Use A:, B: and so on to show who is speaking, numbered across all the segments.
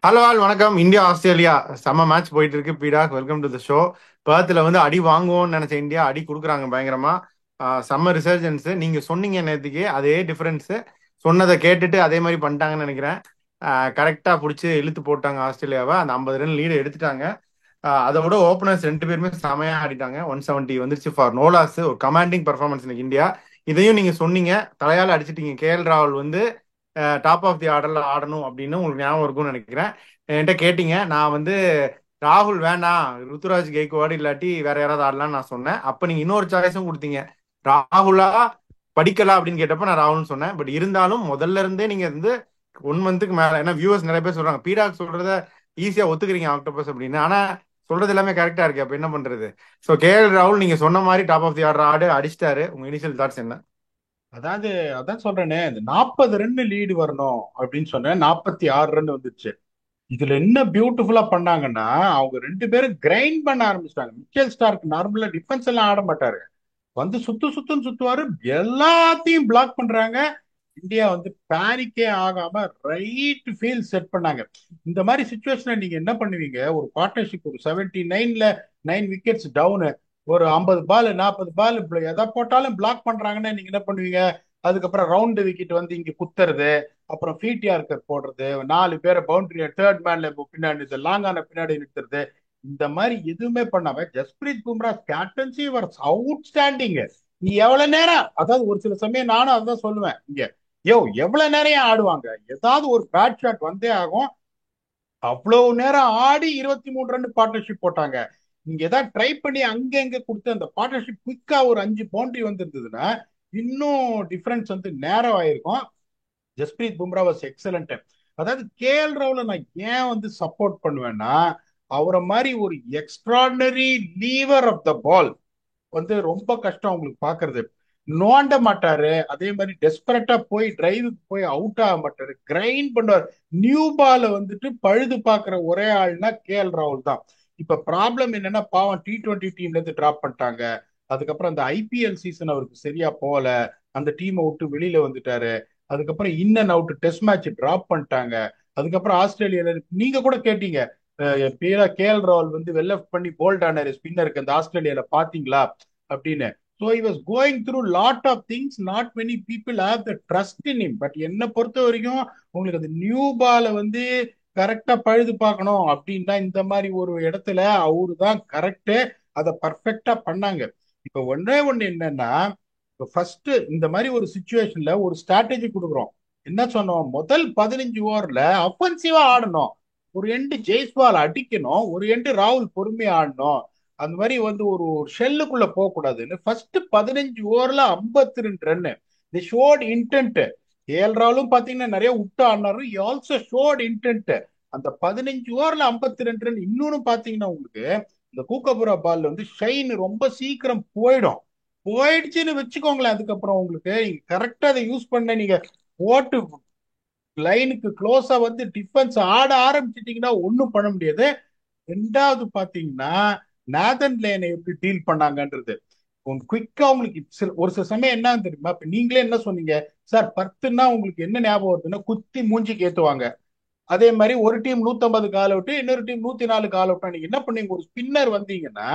A: Hello all வணக்கம். India Australia செம்ம match போயிட்டு இருக்கு. பீடாக் வெல்கம் டு த ஷோ. பேர்த்தில் வந்து அடி வாங்குவோம்னு நினைச்ச இந்தியா அடி கொடுக்குறாங்க பயங்கரமா. செம்ம ரிசர்ஜன்ஸ். நீங்க சொன்னீங்க நேற்றுக்கு அதே டிஃபரன்ஸ். சொன்னதை கேட்டுட்டு அதே மாதிரி பண்ணிட்டாங்கன்னு நினைக்கிறேன். கரெக்டா பிடிச்சி இழுத்து போட்டாங்க ஆஸ்திரேலியாவை. அந்த 50 ரன் லீடு எடுத்துட்டாங்க. அதை விட ஓப்பனர்ஸ் ரெண்டு பேருமே செமையா ஆடிட்டாங்க. 170 வந்துருச்சு ஃபார் நோலாஸ். ஒரு கமாண்டிங் பர்ஃபார்மன்ஸ் இன்னைக்கு இந்தியா. இதையும் நீங்க சொன்னீங்க, தலையால அடிச்சிட்டீங்க. கேஎல் ராகுல் வந்து டாப் ஆஃப் தி ஆர்டர்ல ஆடணும் அப்படின்னு உங்களுக்கு ஞாபகம் இருக்கும்னு நினைக்கிறேன். என்கிட்ட கேட்டீங்க. நான் வந்து ராகுல் வேண்டாம், ருத்துராஜ் கெய்க்வாட் இல்லாட்டி வேற யாராவது ஆடலாம்னு நான் சொன்னேன். அப்ப நீங்க இன்னொரு சாய்ஸும் கொடுத்தீங்க, ராகுலா படிக்கலாம் அப்படின்னு கேட்டப்ப நான் ராகுல்னு சொன்னேன். பட் இருந்தாலும் முதல்ல இருந்தே நீங்க வந்து 1 மந்த்துக்கு மேல, ஏன்னா வியூவர்ஸ் நிறைய பேர் சொல்றாங்க பீடாக் சொல்றத ஈஸியா ஒத்துக்கிறீங்க ஆக்டோபஸ் அப்படின்னு. ஆனா சொல்றது எல்லாமே கரெக்டா இருக்கு. அப்ப என்ன பண்றது? சோ கேஎல் ராகுல் நீங்க சொன்ன மாதிரி டாப் ஆஃப் தி ஆர்டர் ஆடு அடிச்சிட்டாரு. உங்க இனிஷியல் தாட்ஸ் என்ன?
B: அதாவது அதான் சொல்றேனே, இந்த 40 ரன் லீடு வரணும் அப்படின்னு சொன்னேன். 46 ரன் வந்துருச்சு. இதுல என்ன பியூட்டிஃபுல்லா பண்ணாங்கன்னா, அவங்க ரெண்டு பேரும் கிரைண்ட் பண்ண ஆரம்பிச்சிட்டாங்க. மிச்சல் ஸ்டார்க் நார்மலா டிஃபென்ஸ் எல்லாம் ஆட மாட்டாரு. வந்து சுத்துன்னு சுத்துவாரு. எல்லாத்தையும் பிளாக் பண்றாங்க. இந்தியா வந்து பேனிக்கே ஆகாம ரைட் ஃபீல்ட் செட் பண்ணாங்க. இந்த மாதிரி சுச்சுவேஷன்ல நீங்க என்ன பண்ணுவீங்க? ஒரு பார்ட்னர்ஷிப் ஒரு 79ல 9 விக்கெட்ஸ் டவுனு, ஒரு 50 பால் 40 பால் எதை போட்டாலும் பிளாக் பண்றாங்கன்னா நீங்க என்ன பண்ணுவீங்க? அதுக்கப்புறம் ரவுண்டு விக்கெட் வந்து இங்க குத்துறது, அப்புறம் ஃபீட் போடுறது, 4 பேரை பவுண்டரி தேர்ட் மேன்ல பின்னாடி லாங் ஆன பின்னாடி நிறுத்துறது. இந்த மாதிரி எதுவுமே பண்ணாம Jasprit Bumrah captaincy was outstanding. நீ எவ்வளவு நேரம், அதாவது ஒரு சில சமயம் நானும் அதான் சொல்லுவேன் இங்க, யோ எவ்வளவு நேரம் ஆடுவாங்க? ஏதாவது ஒரு பேட் ஷாட் வந்தே ஆகும். அவ்வளவு நேரம் ஆடி 23 ரன் பார்ட்னர்ஷிப் போட்டாங்க. நீங்க ஏதாவது ட்ரை பண்ணி அங்க எங்க கொடுத்து அந்த பார்ட்னர்ஷிப் குயிக்கா ஒரு 5 பவுண்டரி வந்திருந்ததுன்னா இன்னும் டிஃபரன்ஸ் வந்து நேரம் ஆயிருக்கும். Jasprit Bumrah was excellent. அதாவது கேஎல் ராகுல நான் ஏன் வந்து சப்போர்ட் பண்ணுவேன்னா, அவரை மாதிரி ஒரு எக்ஸ்ட்ராடனரி லீவர் ஆஃப் த பால் வந்து ரொம்ப கஷ்டம் உங்களுக்கு பாக்குறது. நோண்ட மாட்டாரு. அதே மாதிரி டெஸ்பரட்டா போய் டிரைவுக்கு போய் அவுட் ஆக மாட்டாரு. கிரைண்ட் பண்ணுவார். நியூ பால வந்துட்டு பழுது பாக்குற ஒரே ஆள்னா கேஎல் ராகுல் தான். இப்ப ப்ராப்ளம் என்னன்னா, பாவம் T20 டீம்ல இருந்து டிராப் பண்ணிட்டாங்க. அதுக்கப்புறம் அந்த ஐபிஎல் சீசன் அவருக்கு சரியா போகல. அந்த டீமை விட்டு வெளியில வந்துட்டாரு. அதுக்கப்புறம் in and out test match drop பண்ணிட்டாங்க. அதுக்கப்புறம் ஆஸ்திரேலியால நீங்க கூட கேட்டீங்க, பேரா கேஎல் ராகுல் வந்து வெல் லெஃப்ட் பண்ணி போல்ட் ஆனாரு ஸ்பின்னருக்கு அந்த ஆஸ்திரேலியால பாத்தீங்களா அப்படின்னு. So he was going through lot of things. not many people have the trust in him. But என்னை பொறுத்த வரைக்கும் உங்களுக்கு அந்த நியூ பாலை வந்து கரெக்டா பழுது பார்க்கணும் அப்படின்னா இந்த மாதிரி ஒரு இடத்துல அவரு தான் கரெக்டு. அதை பர்ஃபெக்டா பண்ணாங்க. இப்ப ஒன்னே ஒண்ணு என்னன்னா, இப்போ ஃபர்ஸ்ட் இந்த மாதிரி ஒரு சுச்சுவேஷன்ல ஒரு ஸ்ட்ராட்டஜி கொடுக்குறோம். என்ன சொன்னோம்? முதல் 15 ஓவர்ல அஃபென்சிவா ஆடணும். ஒரு எண்டு ஜெய்ஸ்வால் அடிக்கணும், ஒரு எண்டு ராகுல் பொறுமையா ஆடணும். அந்த மாதிரி வந்து ஒரு ஷெல்லுக்குள்ள போக கூடாதுன்னு ஃபர்ஸ்ட் 15 ஓவர்ல 52 ரன். தி ஷோட் இன்டென்ட். கேஎல் ராகுலும் பாத்தீங்கன்னா நிறைய விட்டு ஆடினாரு. Also ஷோட் intend. அந்த 15 ஓவர்ல 52 ரன். இன்னொன்னு பாத்தீங்கன்னா உங்களுக்கு இந்த கூக்கபுரா பால்ல வந்து ஷைன் ரொம்ப சீக்கிரம் போயிடுச்சுன்னு வச்சுக்கோங்களேன். அதுக்கப்புறம் உங்களுக்கு நீங்க கரெக்டா அதை யூஸ் பண்ண, நீங்க போட்டு லைனுக்கு க்ளோஸா வந்து டிஃபென்ஸ் ஆட ஆரம்பிச்சிட்டீங்கன்னா ஒன்றும் பண்ண முடியாது. ரெண்டாவது பாத்தீங்கன்னா நேதன் லேனை எப்படி டீல் பண்ணாங்கன்றது குயிக்கா உங்களுக்கு ஒரு சில சமயம் என்ன தெரியுமா? இப்ப நீங்களே என்ன சொன்னீங்க சார்? 10ன்னா உங்களுக்கு என்ன ஞாபகம் வருதுன்னா குத்தி மூஞ்சிக்கு ஏத்துவாங்க. அதே மாதிரி ஒரு டீம் 150 ஆல் அவுட், இன்னொரு டீம் 104 ஆல் அவுட். நீங்க என்ன பண்ணீங்க? ஒரு ஸ்பின்னர் வந்தீங்கன்னா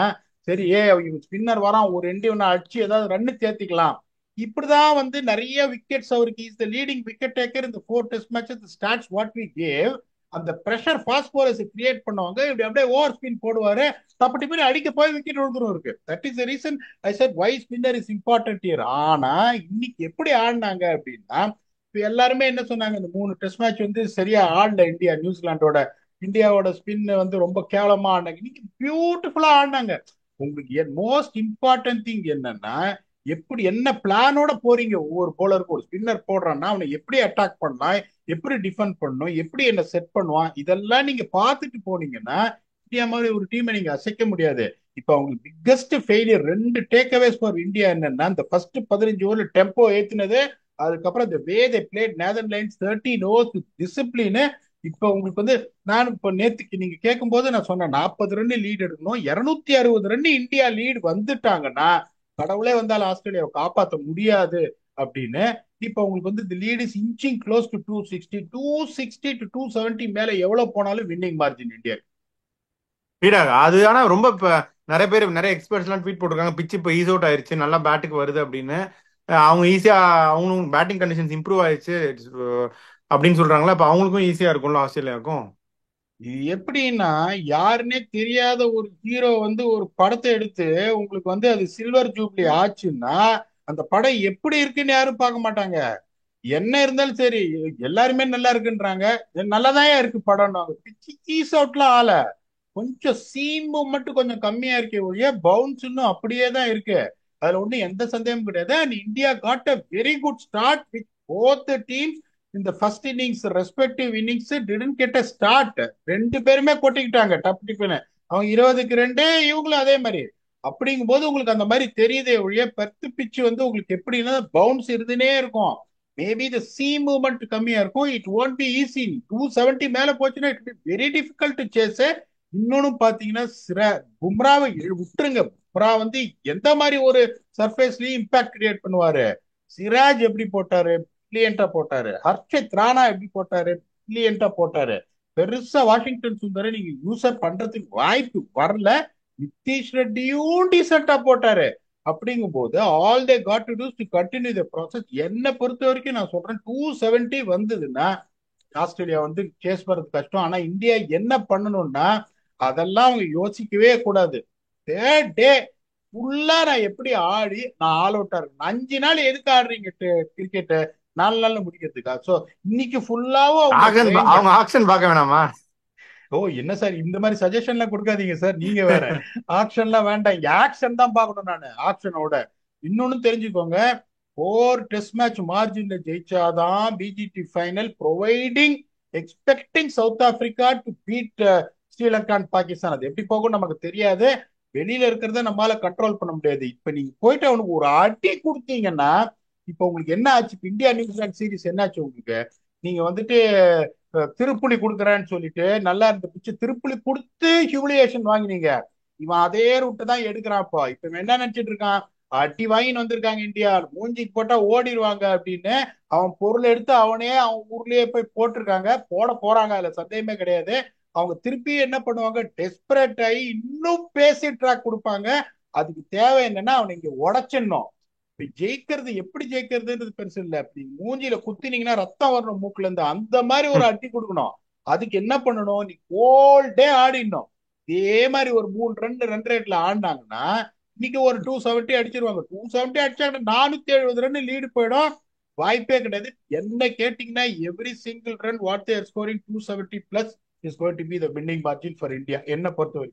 B: சரி, இவன் ஸ்பின்னர் வரான், ஒரு ரெண்டு ஒன்னு அடிச்சு ஏதாவது ரன்னு சேர்த்திக்கலாம். இப்படிதான் வந்து நிறைய விக்கெட்ஸ் அவருக்கு. Is the leading wicket taker இந்த 4 test matches. Stats what we gave. அந்த பிரஷர் ஃபாஸ்ட் பாலர்ஸ் கிரியேட் பண்ணுவாங்க. இப்படி அப்படியே ஓவர் ஸ்பின் போடுவாரு. தப்பட்டி போய் அடிக்க போய் விக்கெட் விழுந்துரும் இருக்கு. That is the reason I said why spinner is important here. ஆனா இன்னைக்கு எப்படி ஆடினாங்க அப்படின்னா, இப்ப எல்லாருமே என்ன சொன்னாங்க? இந்த 3 டெஸ்ட் மேட்ச் வந்து சரியா ஆடல இந்தியா நியூசிலாண்டோட. இந்தியாவோட ஸ்பின் வந்து ரொம்ப கேவலமா ஆடினாங்க. இன்னைக்கு பியூட்டிஃபுல்லா ஆடினாங்க. உங்களுக்கு மோஸ்ட் இம்பார்ட்டன்ட் திங் என்னன்னா, எப்படி என்ன பிளானோட போறீங்க? ஒவ்வொரு போலருக்கும் ஒரு ஸ்பின்னர் போடுறான்னா அவனை எப்படி அட்டாக் பண்ணலாம், எப்படி டிஃபெண்ட் பண்ணணும், எப்படி என்ன செட் பண்ணுவான், இதெல்லாம் நீங்க பார்த்துட்டு போனீங்கன்னா இந்தியா மாதிரி ஒரு டீமை நீங்க அசைக்க முடியாது. இப்ப அவங்களுக்கு பிக்கஸ்ட் ஃபெயிலியர், ரெண்டு டேக் அவேஸ் ஃபார் இந்தியா என்னன்னா, இந்த ஃபர்ஸ்ட் 15 ஓவர்ல டெம்போ ஏத்தினது, அதுக்கப்புறம் இந்த way they played Netherlands 13 overs with discipline. இப்ப உங்களுக்கு வந்து நான் இப்ப நேத்துக்கு நீங்க கேட்கும் போது நான் சொன்னேன் 40 ரன் லீட் எடுக்கணும். 260 ரன் இந்தியா லீட் வந்துட்டாங்கன்னா கடவுளே வந்தாலும் ஆஸ்திரேலியாவை காப்பாற்ற முடியாது அப்படின்னு. இப்ப உங்களுக்கு வந்து தி lead is inching close to 260 மேல எவ்வளவு போனாலும் வின்னிங் மார்ஜின் இந்தியா.
A: ஸ்பீடாக அது. ஆனா ரொம்ப இப்ப நிறைய பேர் நிறைய எக்ஸ்பர்ட்ஸ் எல்லாம் ட்வீட் போட்டிருக்காங்க, பிச் இப்போ ஈஸ் அவுட் ஆயிருச்சு, நல்லா பேட்டுக்கு வருது அப்படின்னு. அவங்க ஈஸியா அவங்களும் பேட்டிங் கண்டிஷன்ஸ் இம்ப்ரூவ் ஆயிடுச்சு அப்படின்னு சொல்றாங்களா. அப்ப அவங்களுக்கும் ஈஸியா இருக்கும்ல ஆஸ்திரேலியாவுக்கும்.
B: இது எப்படின்னா, யாருன்னே தெரியாத ஒரு ஹீரோ வந்து ஒரு படத்தை எடுத்து உங்களுக்கு வந்து அது சில்வர் ஜூப்ளி ஆச்சுன்னா, அந்த படம் எப்படி இருக்குன்னு யாரும் பார்க்க மாட்டாங்க. என்ன இருந்தாலும் சரி, எல்லாருமே நல்லா இருக்குன்றாங்க. நல்லாதான் இருக்கு படம். பிச்சு ஈஸ் அவுட்லாம் ஆல கொஞ்சம் சீம் மட்டும் கொஞ்சம் கம்மியா இருக்கே ஒழிய பவுன்ஸ் இன்னும் அப்படியே தான் இருக்கு. அதுல ஒண்ணும் எந்த சந்தேகமும் கிடையாது. And India got a very good start with both teams. இந்த first innings respective innings didn't get a start. ரெண்டு பேருமே கொட்டிக்கிட்டாங்க டப் டிப்னு. அவங்க 20க்கு 2, இவங்களும் அதே மாதிரி. அப்படிங்கும் போது உங்களுக்கு அந்த மாதிரி தெரியுதே ஒழிய பெர்த் பிச்சு வந்து உங்களுக்கு எப்படின்னா பவுன்ஸ் இருந்துனே இருக்கும். மேபி த சி மூவ்மெண்ட் கம்மியா இருக்கும். It won't be easy. 270 மேல போச்சுன்னா it be very difficult to chase. இன்னொன்னு பாத்தீங்கன்னா பும்ராவை விட்டுருங்க. பும்ரா வந்து எந்த மாதிரி ஒரு சர்ஃபேஸ்லயும் இம்பாக்ட் கிரியேட் பண்ணுவாரு. சிராஜ் எப்படி போட்டாரு, பிரில்லியண்டா போட்டாரு. ஹர்ஷித் ராணா எப்படி போட்டாரு, பிரில்லியண்டா போட்டாரு. பெருசா வாஷிங்டன் சுந்தரை நீங்க யூசர் பண்றதுக்கு வாய்ப்பு வரல. நிதிஷ் ரெட்டியும் டீசெண்டா போட்டாரு. அப்படிங்கும் போது all they got to do to continue the process. என்ன பொறுத்த வரைக்கும் நான் சொல்றேன், 270 வந்ததுன்னா ஆஸ்திரேலியா வந்து சேஸ் பண்றது கஷ்டம். ஆனா இந்தியா என்ன பண்ணணும்னா, அதெல்லாம் அவங்க யோசிக்கவே கூடாது. தேர்ட் டே ஃபுல்லா நான் எப்படி ஆடி நான் ஆல் அவுட்டா இருக்கேன். 5 நாள் எதுக்கு ஆடுறீங்க கிரிக்கெட்? 4 நாள்ல முடிக்கிறதுக்கா? சோ இன்னைக்கு ஃபுல்லாவும் அவங்க பிரெயின்.
A: அவங்க ஆக்ஷன் பார்க்க வேணாமா?
B: ஓ என்ன சார் இந்த மாதிரி சஜஷன்லாம் கொடுக்காதீங்க சார், நீங்க வேற. ஆக்ஷன்லாம் வேண்டாம், இங்க ஆக்ஷன் தான் பார்க்கணும். நான் ஆக்ஷனோட இன்னொன்னு தெரிஞ்சுக்கோங்க. 4 டெஸ்ட் மேட்ச் மார்ஜின்ல ஜெயிச்சாதான் BGT final, providing expecting South Africa to beat Sri Lanka and Pakistan. அது எப்படி போகும் நமக்கு தெரியாது. வெளியில இருக்கிறத நம்மளால கண்ட்ரோல் பண்ண முடியாது. இப்ப நீங்க போயிட்டு அவனுக்கு ஒரு அடி கொடுத்தீங்கன்னா, இப்ப உங்களுக்கு என்ன ஆச்சு? இப்ப இந்தியா நியூசிலாந்து சீரிஸ் என்ன ஆச்சு உங்களுக்கு? நீங்க வந்துட்டு திருப்புளி கொடுக்குறேன்னு சொல்லிட்டு நல்லா இருந்த பிச்சு திருப்புளி கொடுத்து ஹியூமிலியேஷன் வாங்கினீங்க. இவன் அதே ரூட்டை தான் எடுக்கிறான்ப்பா. இப்ப இவன் என்ன நினைச்சிட்டு இருக்கான்? அடி வாங்கின்னு வந்திருக்காங்க இந்தியா, மூஞ்சிக்கு போட்டா ஓடிடுவாங்க அப்படின்னு அவன் பொருள் எடுத்து அவனே அவன் ஊர்லயே போய் போட்டிருக்காங்க. போட போறாங்க, அதுல சந்தேகமே கிடையாது. அவங்க திருப்பி என்ன பண்ணுவாங்க? டெஸ்பரேட் ஆகி இன்னும் பேசி ட்ராக் கொடுப்பாங்க. அதுக்கு தேவை என்னன்னா அவனை இங்க உடைச்சிடணும். இப்ப ஜெயிக்கிறது எப்படி ஜெயிக்கிறதுன்றது பெருசு இல்ல. இப்படி மூஞ்சில குத்தினீங்கன்னா ரத்தம் வரணும் மூக்குல இருந்து, அந்த மாதிரி ஒரு அடி கொடுக்கணும். அதுக்கு என்ன பண்ணணும்? நீ ஹோல் டே ஆடிடணும். இதே மாதிரி ஒரு 3 ரன் 2 ரேட்ல ஆடினாங்கன்னா இன்னைக்கு ஒரு 270 அடிச்சிருவாங்க. 270 அடிச்சாங்கன்னா 470 ரன் லீடு போயிடும். வாய்ப்பே கிடையாது. என்ன கேட்டீங்கன்னா every single run what there scoring 270 plus is going to be the winning margin for India, என்ன பொறுத்தவரை.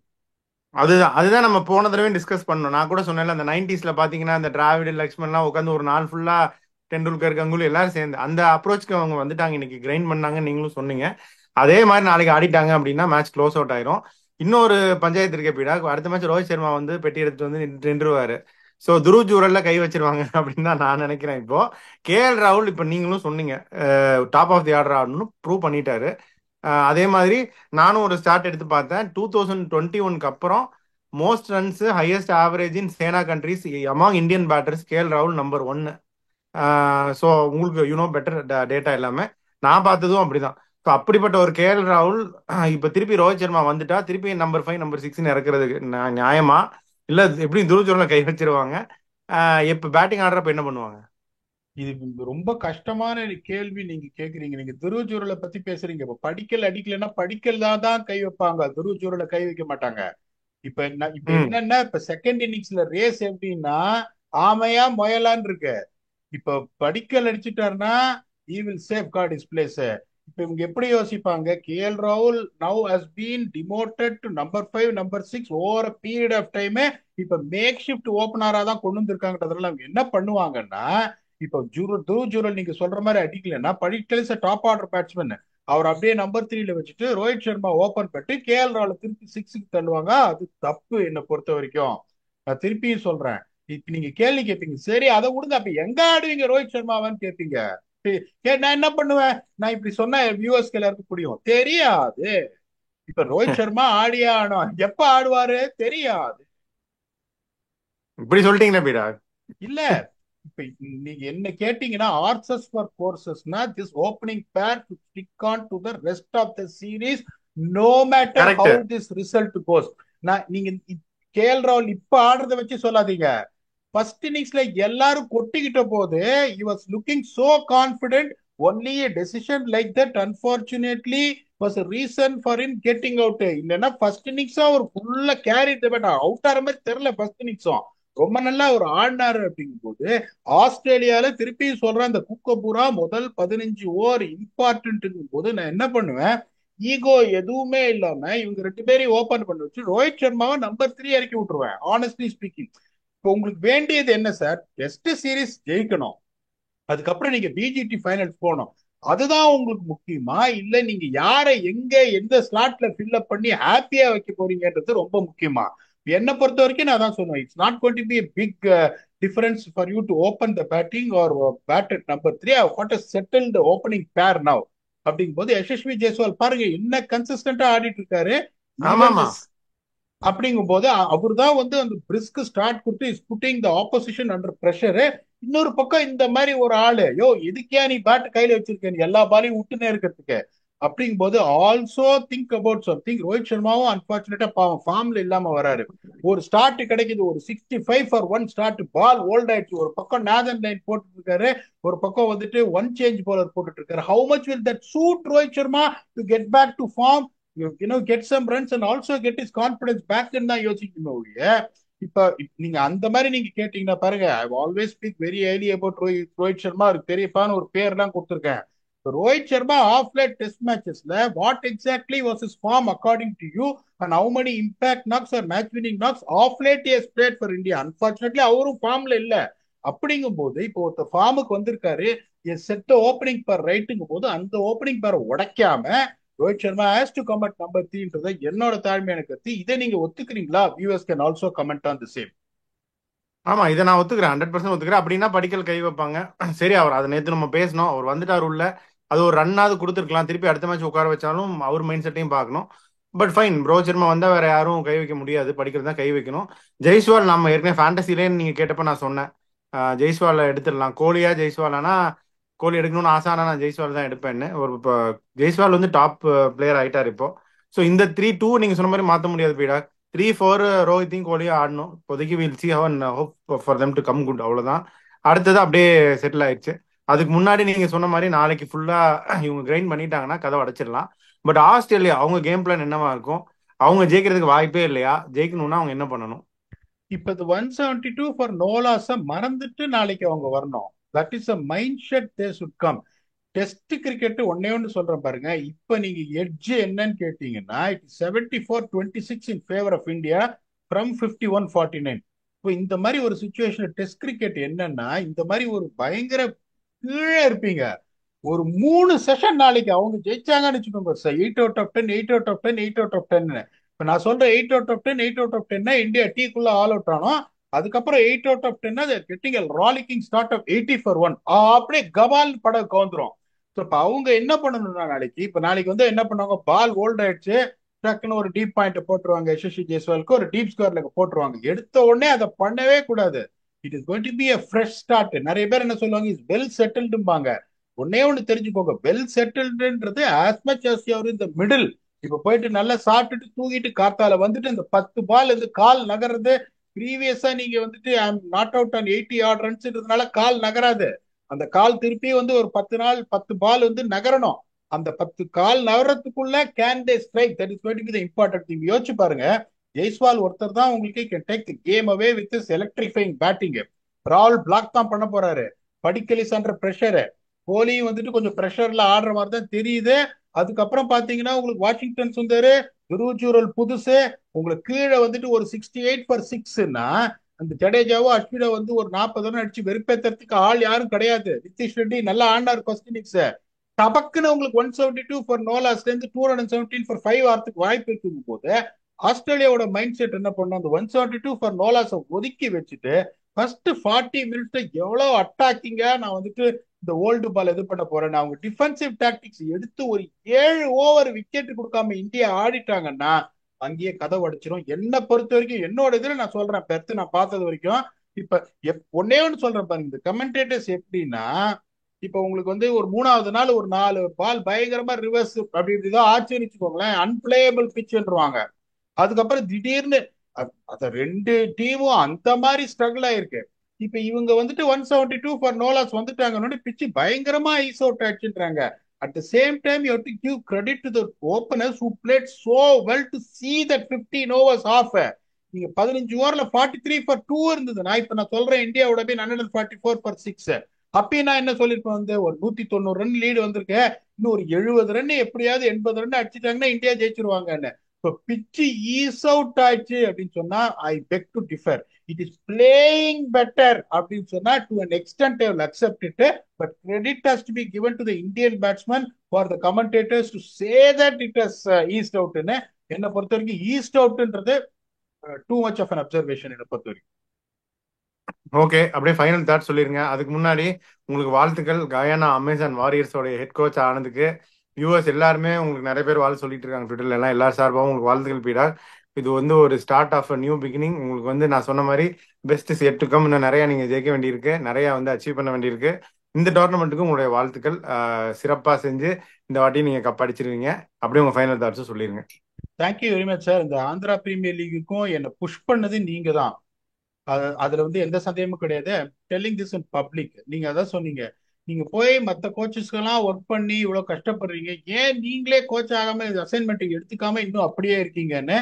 A: அதுதான் நம்ம போன தடவை டிஸ்கஸ் பண்ணோம். நான் கூட சொன்னேன்ல, அந்த 90ஸ்ல பாத்தீங்கன்னா அந்த டிராவிட் லக்ஷ்மண்லாம் உட்காந்து ஒரு நாள் ஃபுல்லா டெண்டுல்கர் கங்குலி எல்லாரும் சேர்ந்து அந்த அப்ரோச்சுக்கு அவங்க வந்துட்டாங்க. இன்னைக்கு கிரைண்ட் பண்ணாங்க, நீங்களும் சொன்னீங்க. அதே மாதிரி நாளைக்கு ஆடிட்டாங்க அப்படின்னா மேட்ச் க்ளோஸ் அவுட் ஆயிரும். இன்னொரு பஞ்சாயத்து இருக்க பீடா, அடுத்த மேட்ச் ரோஹித் சர்மா வந்து பெட்டி எடுத்துட்டு வந்து நின்றுவாரு. ஸோ துருவ் ஜூரல்ல கை வச்சிருவாங்க அப்படின்னு தான் நான் நினைக்கிறேன். இப்போ கேஎல் ராகுல், இப்போ நீங்களும் சொன்னீங்க டாப் ஆஃப் தி ஆர்டர் ஆடணும், ப்ரூவ் பண்ணிட்டாரு. அதே மாதிரி நானும் ஒரு ஸ்டார்ட் எடுத்து பார்த்தேன். 2021க்கு அப்புறம் most runs highest average in Sena countries among Indian batters KL ராகுல் நம்பர் 1. ஸோ உங்களுக்கு பெட்டர் டேட்டா எல்லாமே நான் பார்த்ததும் அப்படிதான். ஸோ அப்படிப்பட்ட ஒரு கேஎல் ராகுல் இப்போ திருப்பி ரோஹித் சர்மா வந்துட்டா திருப்பி நம்பர் 5 நம்பர் 6 இறக்குறதுக்கு நியாயமா? இல்லை எப்படி துருவ் ஜூரல்ல கை வச்சிருவாங்க? இப்போ பேட்டிங் ஆடுறப்ப என்ன பண்ணுவாங்க?
B: இது ரொம்ப கஷ்டமான கேள்வி நீங்க கேக்குறீங்க. நீங்க துருவ் ஜூரலை பத்தி பேசுறீங்க. இப்ப படிக்கல் அடிக்கலைன்னா படிக்கல் தான் கை வைப்பாங்க, துருவ் ஜூரலை கை வைக்க மாட்டாங்க. இப்ப
A: ம்.
B: என்னன்னா இப்ப செகண்ட் இன்னிங்ஸ்ல ரேஸ் எப்படின்னா ஆமையா முயலான்னு இருக்கு. இப்ப படிக்கல் அடிச்சுட்டாருன்னா he will safeguard his place. இப்ப இவங்க எப்படி யோசிப்பாங்க? கேஎல் ராகுல் now has been demoted to number 5 number 6 over period of time. இப்ப மேக் ஷிஃப்ட் ஓபனரா தான் கொண்டு வந்திருக்காங்கன்றதுல அவங்க என்ன பண்ணுவாங்கன்னா, இப்ப துருவ் ஜூரல் நீங்க சொல்ற மாதிரி அடிக்கலன்னா படிக்கல் இஸ் டாப் ஆர்டர் பேட்ஸ்மேன். அவர் அப்படியே நம்பர் 3ல வச்சுட்டு ரோஹித் சர்மா ஓபன் பண்ணிட்டு கேஎல் ராகுல் திருப்பி 6க்கு தள்ளுவாங்க. அது தப்பு என்ன பொறுத்த வரைக்கும். நான் திருப்பியும் சொல்றேன். இப்ப நீங்க கேள்வி கேட்பீங்க, சரி அதை விடுங்க, அப்ப எங்க ஆடுவீங்க ரோஹித் சர்மாவான்னு கேட்பீங்க. நான் என்ன பண்ணுவேன்? நான் இப்படி சொன்னா வியூவர்ஸ்க்கு எல்லாருக்கும் புரியும். தெரியாது. இப்ப ரோஹித் சர்மா ஆடியா ஆடும், எப்ப ஆடுவாரு தெரியாது.
A: இப்படி சொல்லிட்டீங்களா பீடா?
B: இல்ல, இப்ப நீங்க என்ன கேட்டீங்கன்னா ஆர்சஸ் ஃபார் கோர்சஸ்னா this opening pair to stick on to the rest of the series no matter
A: correct.
B: How this result goes. நான் நீங்க கேஎல் ராகுல் இப்ப ஆடுறத வச்சு சொல்லாதீங்க. ஃபர்ஸ்ட் இன்னிங்ஸ்ல எல்லாரும் கொட்டிக்கிட்ட போது he was looking so confident. only a decision like that unfortunately was a reason for him getting out. இல்லைன்னா first இன்னிங்ஸா ஒரு ஃபுல்லா கேரி அவுட் ஆற மாதிரி தெரியல. ஃபர்ஸ்ட் இன்னிங்ஸும் ரொம்ப நல்லா ஒரு ஆடினாரு. அப்படிங்கும் போது ஆஸ்திரேலியால திருப்பி சொல்றேன், அந்த குக்கபூரா முதல் 15 ஓவர் இம்பார்ட்டன்ட் போது நான் என்ன பண்ணுவேன், ஈகோ எதுவுமே இல்லாம இவங்க 2 பேரையும் ஓபன் பண்ணி வச்சு ரோஹித் சர்மாவை நம்பர் 3 இறக்கி விட்டுருவேன். ஆனஸ்ட்லி ஸ்பீக்கிங், இப்போ உங்களுக்கு வேண்டியது என்ன சார்? டெஸ்ட் சீரிஸ் ஜெயிக்கணும், அதுக்கப்புறம் நீங்க பிஜிடி ஃபைனல்ஸ் போகணும். அதுதான் உங்களுக்கு முக்கியமா, இல்ல நீங்க யாரை எங்க எந்த ஸ்லாட்ல ஃபில்அப் பண்ணி ஹாப்பியா வைக்க போறீங்கன்றது ரொம்ப முக்கியமா? என்ன பொறுத்த வரைக்கும் நான் தான் சொல்லுவேன், it's not going to be a big difference for you to open the batting or bat at number 3. I want to settle the opening pair now. அப்படிங்கும் போது யசஸ்வி ஜெய்ஸ்வால் பாருங்க என்ன கன்சிஸ்டன்டா ஆடிட்டு இருக்காரு. ஈவன்
A: ஆமாமா.
B: திஸ் அப்படிங்கும் போது அவர் தான் வந்து அந்த பிரிஸ்க் ஸ்டார்ட் கொடுத்து is putting the opposition under pressure. இன்னொரு பக்கம் இந்த மாதிரி ஒரு ஆளு, யோ எதுக்கே நீ பேட் கையில வச்சிருக்கேன் எல்லா பாலையும் விட்டுனே இருக்கிறதுக்கு, அப்படிங்கும் போது also think about something. Rohit சர்மாவும் அன்பார்ச்சுனேட்டா பாவம் ஃபார்ம்ல இல்லாம வராரு. ஒரு ஸ்டார்ட் கிடைக்குது, ஒரு 65 for 1 ஸ்டார்ட், பால் ஓல்ட் ஆயிடுச்சு. ஒரு பக்கம் நாதன் லைன் போட்டுட்டு இருக்காரு, ஒரு பக்கம் வந்துட்டு ஒன் சேஞ்ச் போலர் போட்டுட்டு இருக்காரு. How much will that suit Rohit Sharma to get back to form, get some runs and also get his confidence back ன்னு தான் யோசிக்கணும் ஒழிய. இப்ப நீங்க அந்த மாதிரி நீங்க கேட்டீங்கன்னா பாருங்க, I always speak very highly about Rohit Sharma. அவருக்கு பெரியப்பான்னு ஒரு பேர் எல்லாம் கொடுத்துருக்கேன். Rohit Sharma of late test மேட்சஸ்ல what exactly was his form according to you and how many impact knocks or match winning knocks of late has played for India? Unfortunately அவரும் ஃபார்ம்ல இல்ல. அப்படிங்கும் போது இப்போ ஒருத்தர் ஃபார்முக்கு வந்திருக்காரு, செட் ஓப்பனிங் பேர் ரைட்டுங்கும் போது அந்த ஓப்பனிங் பேரை உடைக்காம Rohit Sharma has to come at number 3 என்னோட தாழ்மையான கருத்து. இதை நீங்க ஒத்துக்கிறீங்களா? Viewers can also comment on the same.
A: ஆமா, இதை நான் ஒத்துக்கிறேன், 100% ஒத்துக்கிறேன். அப்படின்னா படிக்கல் கை வைப்பாங்க. சரி, அவர் அதை நேற்று நம்ம பேசணும், அவர் வந்துட்டார் உள்ள, அது ஒரு ரன்னாவது கொடுத்துருக்கலாம். திருப்பி அடுத்த மேட்ச் உட்கார வச்சாலும் அவர் மைண்ட் செட்டையும் பார்க்கணும். பட் ஃபைன், ரோஹித் சர்மா வந்தால் வேற யாரும் கை வைக்க முடியாது, படிக்கிறது தான் கை வைக்கணும். ஜெய்ஸ்வால் நம்ம ஏற்கனவே ஃபேண்டசிலேன்னு நீங்கள் கேட்டப்ப நான் சொன்னேன், ஜெய்ஸ்வாலை எடுத்துடலாம். கோலியா ஜெய்ஸ்வாலானா, கோலி எடுக்கணும்னு ஆசை, ஆனால் நான் ஜெய்ஸ்வால் தான் எடுப்பேன்னு. ஒரு இப்போ ஜெய்ஸ்வால் வந்து டாப் பிளேயர் ஆயிட்டார் இப்போ. ஸோ இந்த 3-2 நீங்கள் சொன்ன மாதிரி மாற்ற முடியாது பீடா. 3-4 ரோஹித்தையும் கோலியும் ஆடணும் இப்போதைக்கு. Will see have hope for them to come good, அவ்வளோதான். அடுத்தது அப்படியே செட்டில் ஆயிடுச்சு. அதுக்கு முன்னாடி நீங்கள் சொன்ன மாதிரி நாளைக்கு ஃபுல்லாக இவங்க கிரைண்ட் பண்ணிட்டாங்கன்னா கதவை அடைச்சிடலாம். பட் ஆஸ்திரேலியா அவங்க கேம் பிளான் என்னவா இருக்கும்? அவங்க ஜெயிக்கிறதுக்கு வாய்ப்பே இல்லையா? ஜெயிக்கணும்னா அவங்க என்ன பண்ணணும்?
B: இப்ப இது 172 ஃபார் நோலாஸ மறந்துட்டு நாளைக்கு அவங்க வரணும். That is a mindset they should come. Test cricket ஒன்னே ஒன்று சொல்றேன் பாருங்க, இப்ப நீங்க எட்ஜ் என்னன்னு கேட்டீங்கன்னா it 74-26 in favour of India from 51-49. இப்போ இந்த மாதிரி ஒரு சுச்சுவேஷன் டெஸ்ட் கிரிக்கெட் என்னன்னா, இந்த மாதிரி ஒரு பயங்கர கீழே இருப்பீங்க. ஒரு 3 செஷன் நாளைக்கு அவங்க ஜெயிச்சாங்கன்னு வச்சுக்கோங்க சார், 8/10, 8/10, 8/10. இப்ப நான் சொல்றேன் 8/10, 8/10 இந்தியா டீக்குள்ள ஆல் அவுட் ஆனோம். அதுக்கப்புறம் 8/10 கெட்டிங் ராலிக்கிங் ஸ்டார்ட் ஆஃப் 80 for 1 அப்படியே கபால் படம் கவுந்துரும். இப்ப அவங்க என்ன பண்ணணும்னா நாளைக்கு, இப்ப நாளைக்கு வந்து என்ன பண்ணுவாங்க, பால் ஓல்ட் ஆயிடுச்சு, டக்குன்னு ஒரு டீப் பாயிண்ட் போட்டுருவாங்க, யசஸ்வி ஜெய்ஸ்வாலுக்கு ஒரு டீப் ஸ்கோர்ல போட்டுருவாங்க. எடுத்த உடனே அதை பண்ணவே கூடாது. It is going to be a fresh start. நிறைய பேர் என்ன சொல்லுவாங்க, இஸ் வெல் செட்டில்டும்பாங்க. ஒன்னே ஒண்ணு தெரிஞ்சுக்கோங்க, வெல் செட்டில்டுன்றது ஆஸ் மச் ஆஸ் யூ இந்த மிடில். இப்ப போயிட்டு நல்லா சாப்பிட்டுட்டு தூங்கிட்டு காத்தால வந்துட்டு இந்த 10 பால் வந்து கால் நகர்றது. ப்ரீவியஸா நீங்க வந்துட்டு not out on 80 odd runs கால் நகராது. அந்த கால் திருப்பி வந்து ஒரு 10 நாள் 10 பால் வந்து நகரணும். அந்த 10 கால் நகரத்துக்குள்ள can they strike, that is going to be the important thing. யோசிச்சு பாருங்க, ஜெய்ஸ்வால் ஒருத்தர் தான் உங்களுக்கு can take the game away with this electrifying batting. ராகுல் பிளாக் தான் பண்ண போறாரு, படிக்கலிஸ் அண்டர் பிரஷர், கோலியும் வந்துட்டு கொஞ்சம் பிரஷர்ல ஆடுற மாதிரி தான் தெரியுது. அதுக்கப்புறம் பாத்தீங்கன்னா உங்களுக்கு வாஷிங்டன் சுந்தர், துருவச்சூரல் புதுசு, உங்களுக்கு கீழே வந்துட்டு ஒரு 68 for 6ன்னா அந்த ஜடேஜாவோ அஸ்வினோ வந்து ஒரு 40 ரன் அடிச்சு வெறுப்பேத்துறதுக்கு ஆள் யாரும் கிடையாது. நிதிஷ் ரெட்டி நல்லா ஆடினார் ஃபர்ஸ்ட் இன்னிங்ஸ். டபக்குன்னு உங்களுக்கு 172 ஃபார் நோலாஸ்ல இருந்து 217 ஃபார் 5 ஆறதுக்கு வாய்ப்பு இருக்கும் போது ஆஸ்திரேலியாவோட மைண்ட் செட் என்ன பண்ணும், அந்த 172 ஃபார் நோலாஸ ஒதுக்கி வச்சுட்டு ஃபர்ஸ்ட் 40 மினிட்ஸ் எவ்வளவு அட்டாக்கிங்கா நான் வந்துட்டு இந்த ஓல்டு பால் இது பண்ண போறேன். அவங்க டிஃபென்சிவ் டாக்டிக்ஸ் எடுத்து ஒரு 7 ஓவர் விக்கெட் கொடுக்காம இந்தியா ஆடிட்டாங்கன்னா அங்கேயே கதவு அடிச்சிடும். என்ன பொறுத்த வரைக்கும் என்னோட இதுல நான் சொல்றேன், பெருத்து நான் பார்த்தது வரைக்கும் இப்ப ஒன்னே ஒண்ணு சொல்றேன் பாருங்க, இந்த கமெண்டேட்டர்ஸ் எப்படின்னா, இப்ப உங்களுக்கு வந்து ஒரு மூணாவது நாள் ஒரு 4 பால் பயங்கரமா ரிவர்ஸ் அப்படி இப்படிதான் ஆச்சுன்னு வச்சுக்கோங்களேன், அன்பிளேயபிள் பிட்ச்ன்றுவாங்க. அதுக்கப்புறம் திடீர்னு அத ரெண்டு டீமும் அந்த மாதிரி ஸ்ட்ரகிள் ஆயிருக்கு. இப்ப இவங்க வந்துட்டு 172 ஃபார் நோலாஸ் வந்துட்டாங்க, பிச்சு பயங்கரமா ஐஸ் அவுட் ஆயிடுச்சுன்றாங்க. At the same time you have to give credit to the openers who played so well to see that 15 overs off. நீங்க 15 ஓவர்ல 43 ஃபார் 2 இருந்ததுன்னா, இப்ப நான் சொல்றேன் இந்தியாவோட போய் 144 ஃபார் 6. அப்பயும் நான் என்ன சொல்லிருப்பேன், வந்து ஒரு 190 ரன் லீடு வந்திருக்கு, இன்னும் ஒரு 70 ரன் எப்படியாவது 80 ரன் அடிச்சிட்டாங்கன்னா இந்தியா ஜெயிச்சிருவாங்கன்னு. இப்போ பிச்சு ஈஸ் அவுட் ஆயிடுச்சு அப்படின்னு சொன்னா I beg to differ. It is playing better அப்படின்னு சொன்னா to an extent I will accept it, but credit has to be given to the Indian batsman for the commentators to say that it has eased out. என்னை பொறுத்த வரைக்கும் ஈஸ்ட் அவுட்ன்றது too much of an observation என்னை பொறுத்த வரைக்கும்.
A: Okay, அப்படியே final thought சொல்லிருங்க. அதுக்கு முன்னாடி உங்களுக்கு வாழ்த்துக்கள். கயானா அமேசான் வாரியர்ஸோட ஹெட் கோச் ஆனதுக்கு வியூவர்ஸ் எல்லாருமே உங்களுக்கு நிறைய பேர் வாழ்த்து சொல்லிட்டு இருக்காங்க ட்விட்டர்ல எல்லாம். எல்லா சார்பாகவும் உங்களுக்கு வாழ்த்துக்கள் பீடா. இது வந்து ஒரு ஸ்டார்ட் ஆஃப் நியூ பிகினிங். உங்களுக்கு வந்து நான் சொன்ன மாதிரி best is yet to come. இன்னும் நிறைய நீங்க ஜெயிக்க வேண்டியிருக்கு, நிறைய வந்து அச்சீவ் பண்ண வேண்டியிருக்கு. இந்த டோர்னமெண்ட்டுக்கு உங்களுடைய வாழ்த்துக்கள். சிறப்பா செஞ்சு இந்த வாட்டி நீங்க கப் அடிச்சிருவீங்க. அப்படியே உங்க ஃபைனல் தாட்ஸும் சொல்லிருங்க.
B: Thank you very much sir. இந்த ஆந்திரா பிரீமியர் லீக்குக்கும் என்னை புஷ் பண்ணது நீங்க தான். அதுல வந்து எந்த சந்தேகமும் கிடையாது. Telling this in public. நீங்க அதான் சொன்னீங்க, நீங்க போய் மற்ற கோச்சஸ்க்கெல்லாம் ஒர்க் பண்ணி இவ்வளவு கஷ்டப்படுறீங்க, ஏன் நீங்களே கோச் ஆகாம அசைன்மெண்ட் எடுத்துக்காம இன்னும் அப்படியே இருக்கீங்கன்னு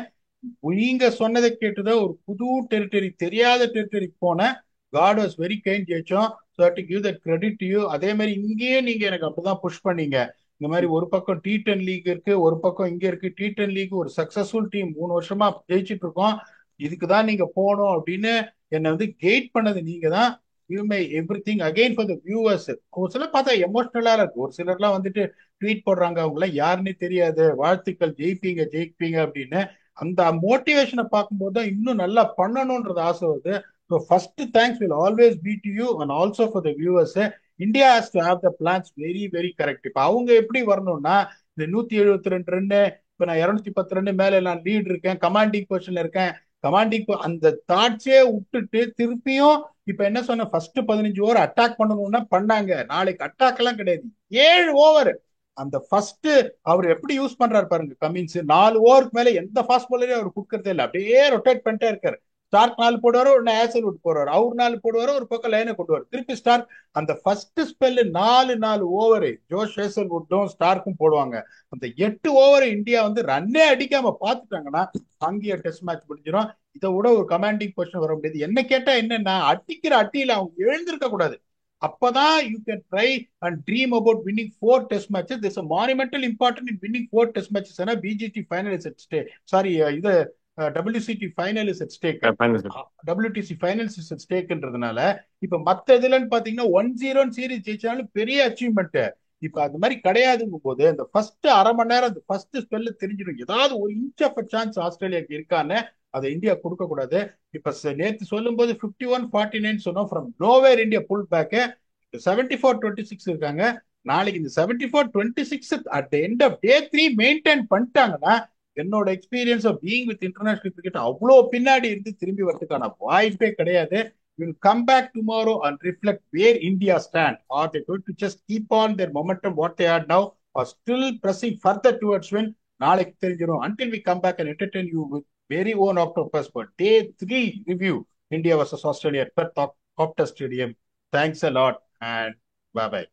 B: நீங்க சொன்னதை கேட்டுதான் ஒரு புது டெரிட்டரி, தெரியாத டெரிட்டரிக்கு போன. காட் வாஸ் வெரி கைண்ட் ஜெயிச்சோம். So to give that credit to you. அதே மாதிரி இங்கேயும் நீங்க எனக்கு அப்படிதான் புஷ் பண்ணீங்க. இந்த மாதிரி ஒரு பக்கம் T10 லீக் இருக்கு, ஒரு பக்கம் இங்க இருக்கு. T10 லீக் ஒரு சக்சஸ்ஃபுல் டீம் 3 வருஷமா ஜெயிச்சிட்டு இருக்கோம், இதுக்கு தான் நீங்க போகணும் அப்படின்னு என்னை வந்து கெயிட் பண்ணது நீங்க தான். You my every thing again for the viewers. ஒரு சிலர் பார்த்தா எமோஷனலா இருக்கு, ஒரு சிலர்லாம் வந்துட்டு ட்வீட் போடுறாங்க, அவங்க எல்லாம் யாருன்னே தெரியாது, வாழ்த்துக்கள் ஜெயிப்பீங்க ஜெயிப்பீங்க அப்படின்னு. அந்த மோட்டிவேஷனை பார்க்கும்போது தான் இன்னும் நல்லா பண்ணணும்ன்றது ஆசை வருது. So first thanks will always be to you and also for the viewers. India has to have the plans very very correct. இப்போ அவங்க எப்படி வரணும்னா, இந்த 172 ரன்னு, இப்போ நான் 210 ரன்னு மேல நான் லீட் இருக்கேன், கமாண்டிங் பொசிஷன்ல இருக்கேன், கமாண்டிங் அந்த தாட்ஸே விட்டுட்டு திருப்பியும் இப்ப என்ன சொன்ன, ஃபர்ஸ்ட் 15 ஓவர் அட்டாக் பண்ணணும்னா பண்ணாங்க. நாளைக்கு அட்டாக் எல்லாம் கிடையாது, 7 ஓவர். அந்த ஃபர்ஸ்ட் அவர் எப்படி யூஸ் பண்றாரு பாருங்க கமின்ஸ். 4 ஓவருக்கு மேல எந்த ஃபாஸ்ட் பாலரையும் அவர் கொடுக்கறதே இல்லை, அப்படியே ரொட்டேட் பண்ணிட்டே இருக்காரு. ஸ்டார்க் 4 போடுவாரு, ஒன்னு ஹேசல்வுட் போடுவாரு, அவர் 4 போடுவாரு, ஒரு பக்கம் லைனை கொண்டு வரும், திருப்பி ஸ்டார்க். அந்த ஃபர்ஸ்ட் ஸ்பெல் 4 ஓவர் ஜோஷ் ஹேசல்வுட்டும் ஸ்டார்க்கும் போடுவாங்க. அந்த 8 ஓவர் இந்தியா வந்து ரன்னே அடிக்காம பாத்துட்டாங்கன்னா அங்கேயே டெஸ்ட் மேட்ச் முடிஞ்சிடும். இதை விட ஒரு கமாண்டிங் பொசிஷன் வர முடியாது. என்ன கேட்டா என்னன்னா, அடிக்கிற அட்டியில அவங்க எழுந்திருக்க கூடாது. அப்பதான் you can try and dream about winning 4 test matches. This monumental important in winning 4 test matches. ஏன்னா BGT final is at stake, sorry இது WCT final is at stake, WTC finals is at ஸ்டேக்ன்றதுனால இப்ப மத்த இதுலன்னு பாத்தீங்கன்னா 1-0 series ஜெயிச்சாலும் பெரிய achievement. இப்ப அது மாதிரி கிடையாதுங்கும் போது அந்த ஃபர்ஸ்ட் அரை மணி நேரம் அந்த ஃபர்ஸ்ட் ஸ்பெல்ல தெரிஞ்சிடும், ஏதாவது ஒரு இன்ச் ஆஃப் சான்ஸ் ஆஸ்திரேலியாவுக்கு இருக்கான்னு. அதை இந்தியா கொடுக்க கூடாது. இப்ப நேத்து சொல்லும் போது 51-49 சொன்னோம், from nowhere India pull back. 74-26 இருக்காங்க. நாளைக்கு இந்த 74-26 at the end of day 3 maintain பண்ணிட்டாங்கன்னா, என்னோட experience of being with international cricket அவ்வளோ பின்னாடி இருந்து திரும்பி வரதுக்கான வாய்ப்பே கிடையாது. will come back tomorrow and reflect where India stand. Are they going to just keep on their momentum what they are now, or still pressing further towards win? நாளைக்கு தெரிஞ்சிடும். Until we come back and entertain you with very own Octopus for day 3 review, India versus Australia at Perth Optus Stadium. Thanks a lot and bye bye.